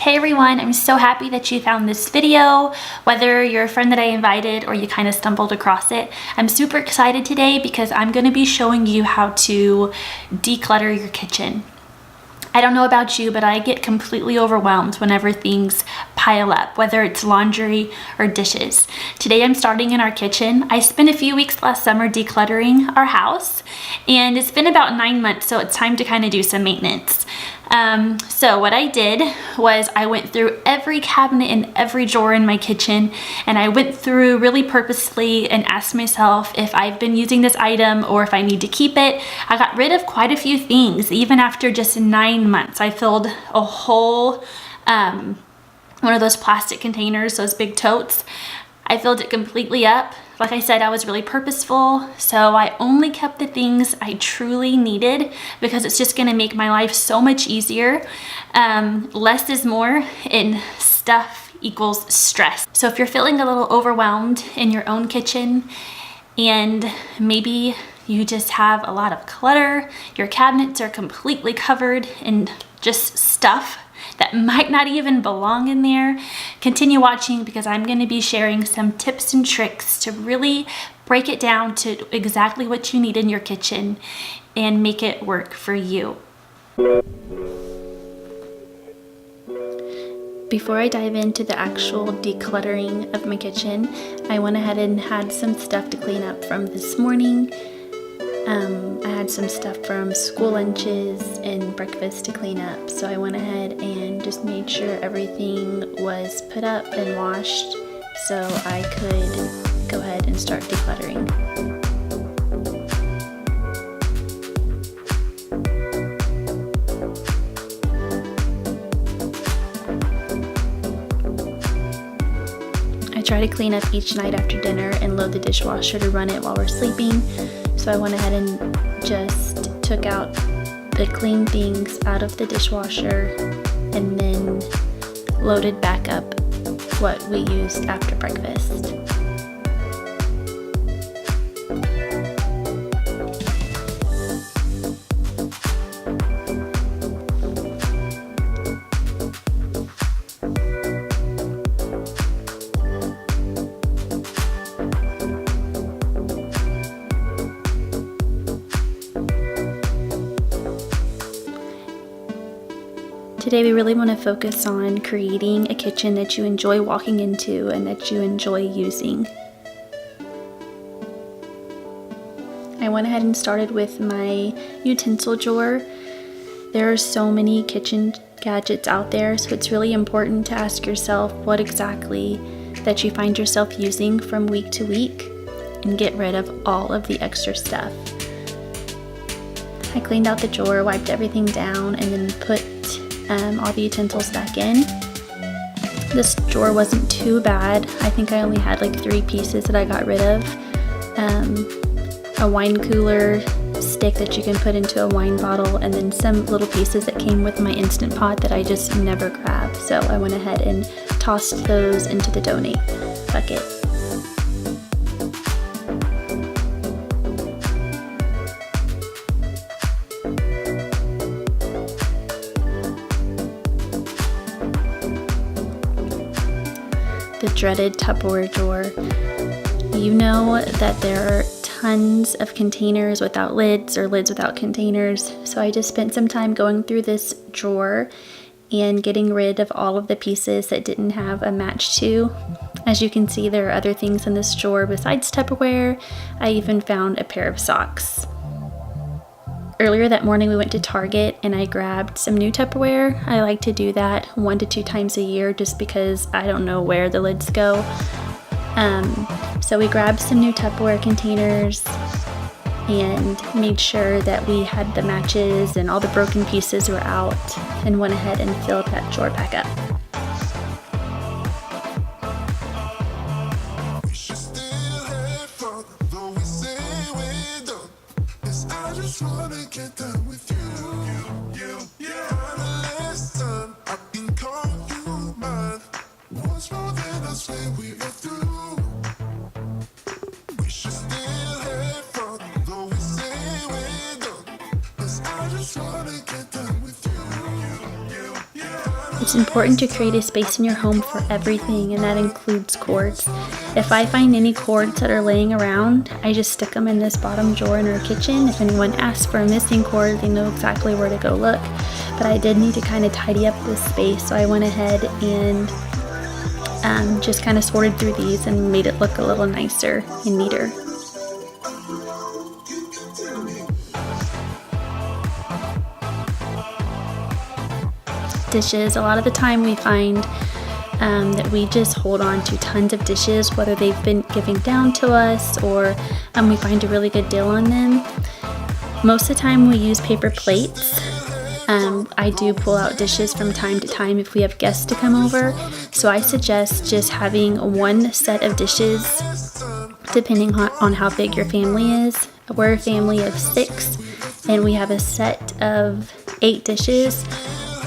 Hey everyone, I'm so happy that you found this video. Whether you're a friend that I invited or you kind of stumbled across it, I'm super excited today because I'm going to be showing you how to declutter your kitchen. I don't know about you, but I get completely overwhelmed whenever things pile up, whether it's laundry or dishes. Today I'm starting in our kitchen. I spent a few weeks last summer decluttering our house, and it's been about 9 months, so it's time to kind of do some maintenance. So what I did was I went through every cabinet and every drawer in my kitchen, and I went through really purposefully and asked myself if I've been using this item or if I need to keep it. I got rid of quite a few things. Even after just 9 months, I filled a whole one of those plastic containers, those big totes. I filled it completely up. Like I said, I was really purposeful, so I only kept the things I truly needed because it's just gonna make my life so much easier. Less is more, and stuff equals stress. So if you're feeling a little overwhelmed in your own kitchen and maybe you just have a lot of clutter, your cabinets are completely covered in just stuff that might not even belong in there, continue watching because I'm going to be sharing some tips and tricks to really break it down to exactly what you need in your kitchen and make it work for you. Before I dive into the actual decluttering of my kitchen, I went ahead and had some stuff to clean up from this morning. I had some stuff from school lunches and breakfast to clean up, so I went ahead and just made sure everything was put up and washed so I could go ahead and start decluttering. I try to clean up each night after dinner and load the dishwasher to run it while we're sleeping. So I went ahead and just took out the clean things out of the dishwasher and then loaded back up what we used after breakfast. Today we really want to focus on creating a kitchen that you enjoy walking into and that you enjoy using. I went ahead and started with my utensil drawer. There are so many kitchen gadgets out there, so it's really important to ask yourself what exactly that you find yourself using from week to week and get rid of all of the extra stuff. I cleaned out the drawer, wiped everything down, and then put all the utensils back in. This drawer wasn't too bad. I think I only had like 3 pieces that I got rid of. A wine cooler stick that you can put into a wine bottle, and then some little pieces that came with my Instant Pot that I just never grab. So I went ahead and tossed those into the donate bucket. The dreaded Tupperware drawer. You know that there are tons of containers without lids or lids without containers, so I just spent some time going through this drawer and getting rid of all of the pieces that didn't have a match to. As you can see, there are other things in this drawer besides Tupperware. I even found a pair of socks. Earlier that morning we went to Target and I grabbed some new Tupperware. I like to do that 1 to 2 times a year just because I don't know where the lids go. So we grabbed some new Tupperware containers and made sure that we had the matches and all the broken pieces were out, and went ahead and filled that drawer back up. It's important to create a space in your home for everything, and that includes cords. If I find any cords that are laying around, I just stick them in this bottom drawer in our kitchen. If anyone asks for a missing cord, they know exactly where to go look. But I did need to kind of tidy up this space, so I went ahead and just kind of sorted through these and made it look a little nicer and neater. Dishes, a lot of the time we find that we just hold on to tons of dishes, whether they've been giving down to us or we find a really good deal on them. Most of the time we use paper plates. I do pull out dishes from time to time if we have guests to come over, so I suggest just having one set of dishes depending on how big your family is. We're a family of 6 and we have a set of 8 dishes.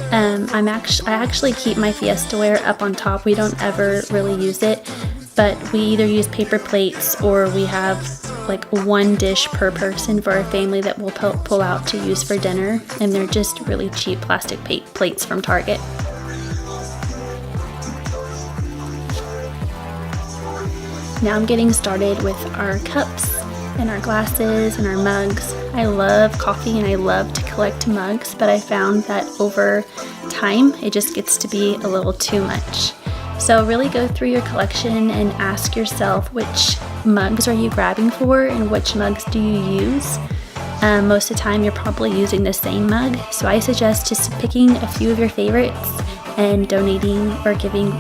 I actually keep my Fiestaware up on top. We don't ever really use it, but we either use paper plates or we have like one dish per person for our family that we'll pull out to use for dinner, and they're just really cheap plastic plates from Target. Now I'm getting started with our cups and our glasses and our mugs. I love coffee and I love to collect mugs, but I found that over time it just gets to be a little too much. So really go through your collection and ask yourself, which mugs are you grabbing for and which mugs do you use? Most of the time you're probably using the same mug, so I suggest just picking a few of your favorites and donating or giving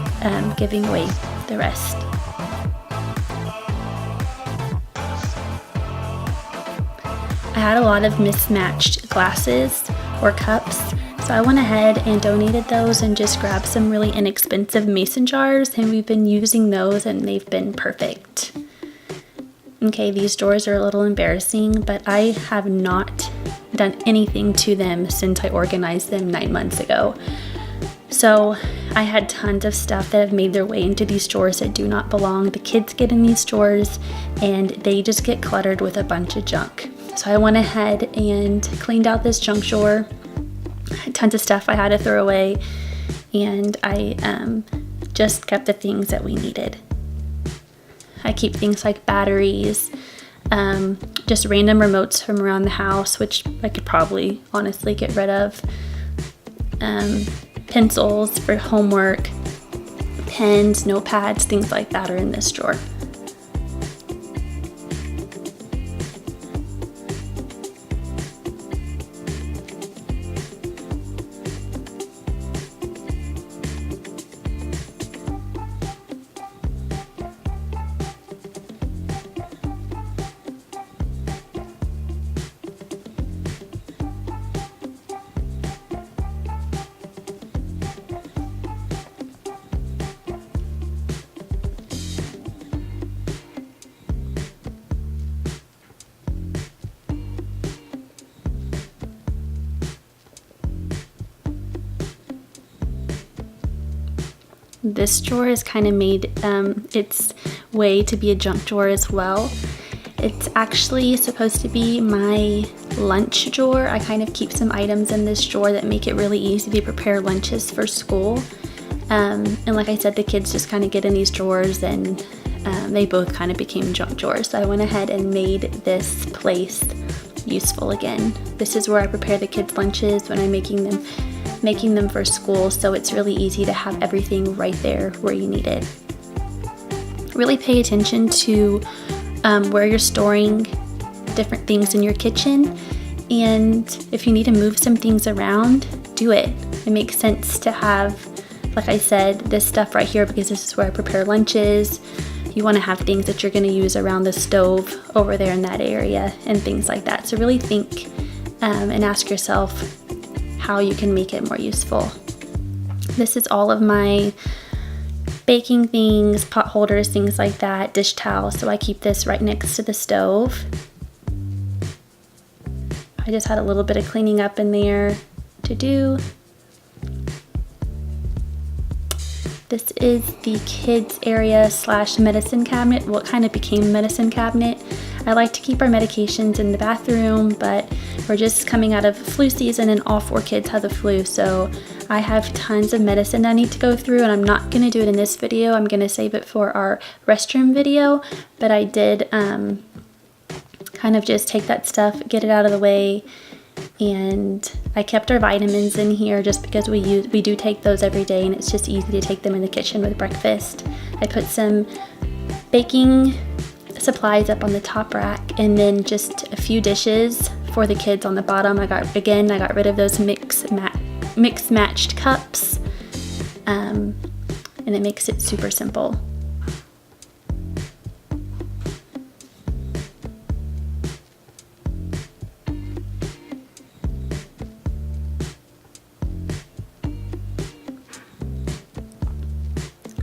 away the rest. I had a lot of mismatched glasses or cups, so I went ahead and donated those and just grabbed some really inexpensive mason jars, and we've been using those and they've been perfect. Okay, these drawers are a little embarrassing, but I have not done anything to them since I organized them 9 months ago. So I had tons of stuff that have made their way into these drawers that do not belong. The kids get in these drawers and they just get cluttered with a bunch of junk. So I went ahead and cleaned out this junk drawer. Tons of stuff I had to throw away, and I just kept the things that we needed. I keep things like batteries, just random remotes from around the house, which I could probably honestly get rid of, pencils for homework, pens, notepads, things like that are in this drawer. This drawer has kind of made its way to be a junk drawer as well. It's actually supposed to be my lunch drawer. I kind of keep some items in this drawer that make it really easy to prepare lunches for school. And like I said, the kids just kind of get in these drawers and they both kind of became junk drawers. So I went ahead and made this place useful again. This is where I prepare the kids' lunches when I'm making them for school, so it's really easy to have everything right there where you need it. Really pay attention to where you're storing different things in your kitchen, and if you need to move some things around, do it. It makes sense to have, like I said, this stuff right here because this is where I prepare lunches. You want to have things that you're going to use around the stove over there in that area and things like that. So really think and ask yourself how you can make it more useful. This is all of my baking things, pot holders, things like that, dish towels. So I keep this right next to the stove. I just had a little bit of cleaning up in there to do. This is the kids area / medicine cabinet. Well, it kind of became medicine cabinet. I like to keep our medications in the bathroom, but we're just coming out of flu season and all 4 kids have the flu, so I have tons of medicine I need to go through, and I'm not going to do it in this video. I'm going to save it for our restroom video, but I did kind of just take that stuff, get it out of the way, and I kept our vitamins in here just because we do take those every day, and it's just easy to take them in the kitchen with breakfast. I put some baking supplies up on the top rack, and then just a few dishes for the kids on the bottom. I got rid of those mixed matched cups, and it makes it super simple.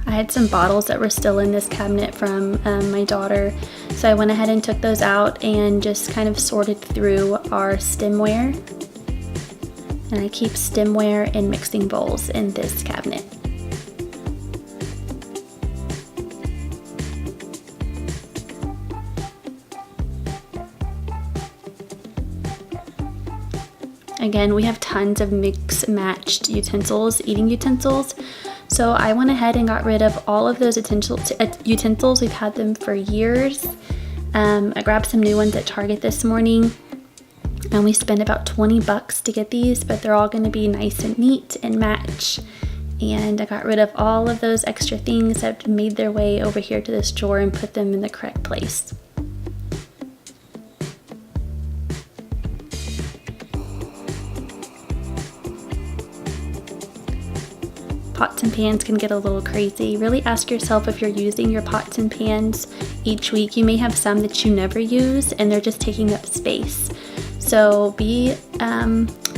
I had some bottles that were still in this cabinet from my daughter, so I went ahead and took those out and just kind of sorted through our stemware. And I keep stemware and mixing bowls in this cabinet. Again, we have tons of mix-matched utensils, eating utensils. So I went ahead and got rid of all of those utensils. We've had them for years. I grabbed some new ones at Target this morning, and we spent about 20 bucks to get these, but they're all going to be nice and neat and match. And I got rid of all of those extra things that made their way over here to this drawer and put them in the correct place. Pots and pans can get a little crazy. Really ask yourself if you're using your pots and pans each week. You may have some that you never use and they're just taking up space. So be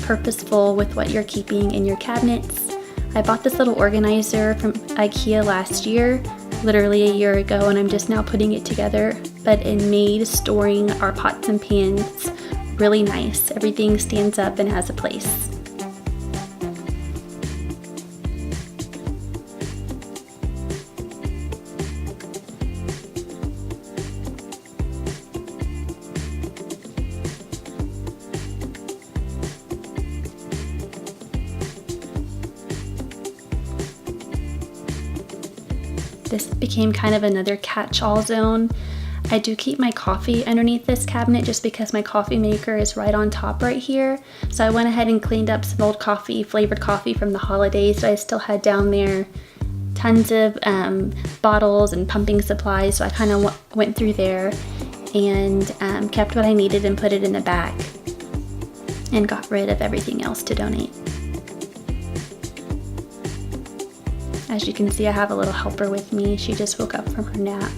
purposeful with what you're keeping in your cabinets. I bought this little organizer from IKEA last year, literally a year ago, and I'm just now putting it together. But it made storing our pots and pans really nice. Everything stands up and has a place. This became kind of another catch-all zone. I do keep my coffee underneath this cabinet just because my coffee maker is right on top right here. So I went ahead and cleaned up some old coffee, flavored coffee from the holidays that I still had down there. Tons of bottles and pumping supplies. So I kind of went through there and kept what I needed and put it in the back and got rid of everything else to donate. As you can see, I have a little helper with me. She just woke up from her nap.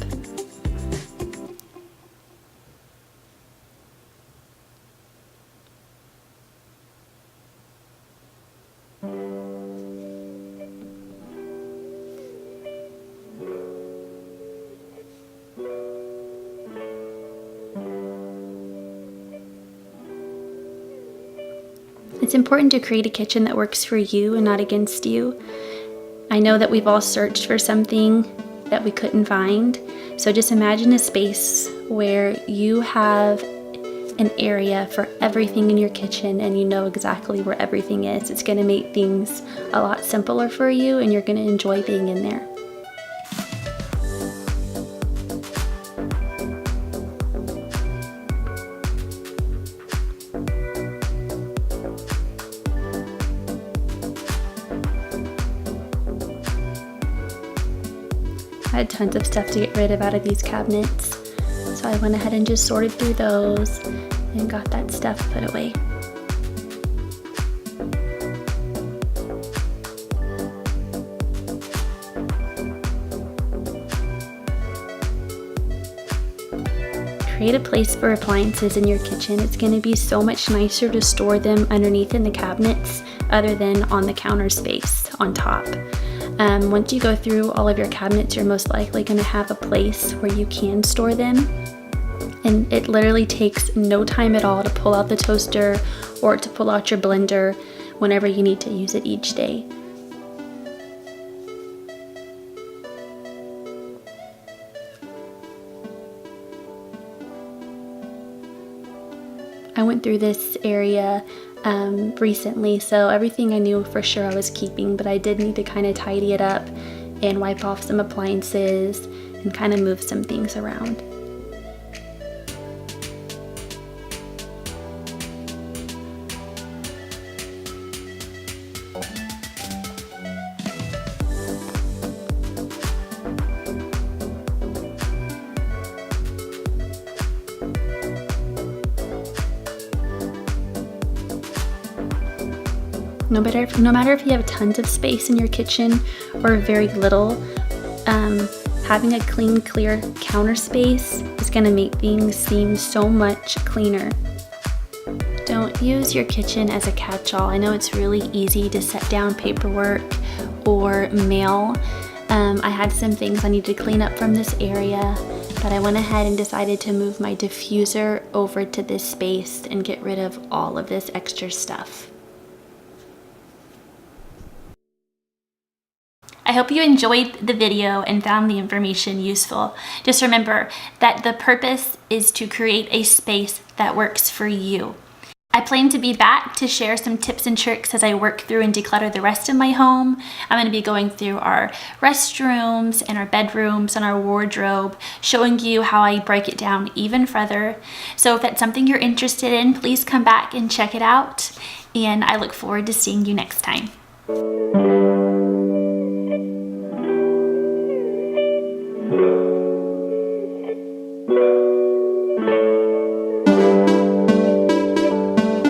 It's important to create a kitchen that works for you and not against you. I know that we've all searched for something that we couldn't find. So just imagine a space where you have an area for everything in your kitchen and you know exactly where everything is. It's going to make things a lot simpler for you and you're going to enjoy being in there. I had tons of stuff to get rid of out of these cabinets, so I went ahead and just sorted through those and got that stuff put away. Create a place for appliances in your kitchen. It's going to be so much nicer to store them underneath in the cabinets other than on the counter space on top. Once you go through all of your cabinets, you're most likely going to have a place where you can store them. And it literally takes no time at all to pull out the toaster or to pull out your blender whenever you need to use it each day. I went through this area recently, so everything I knew for sure I was keeping, but I did need to kind of tidy it up and wipe off some appliances and kind of move some things around. No matter if you have tons of space in your kitchen or very little, having a clean, clear counter space is going to make things seem so much cleaner. Don't use your kitchen as a catch-all. I know it's really easy to set down paperwork or mail. I had some things I needed to clean up from this area, but I went ahead and decided to move my diffuser over to this space and get rid of all of this extra stuff. I hope you enjoyed the video and found the information useful. Just remember that the purpose is to create a space that works for you. I plan to be back to share some tips and tricks as I work through and declutter the rest of my home. I'm going to be going through our restrooms and our bedrooms and our wardrobe, showing you how I break it down even further. So if that's something you're interested in, please come back and check it out. And I look forward to seeing you next time.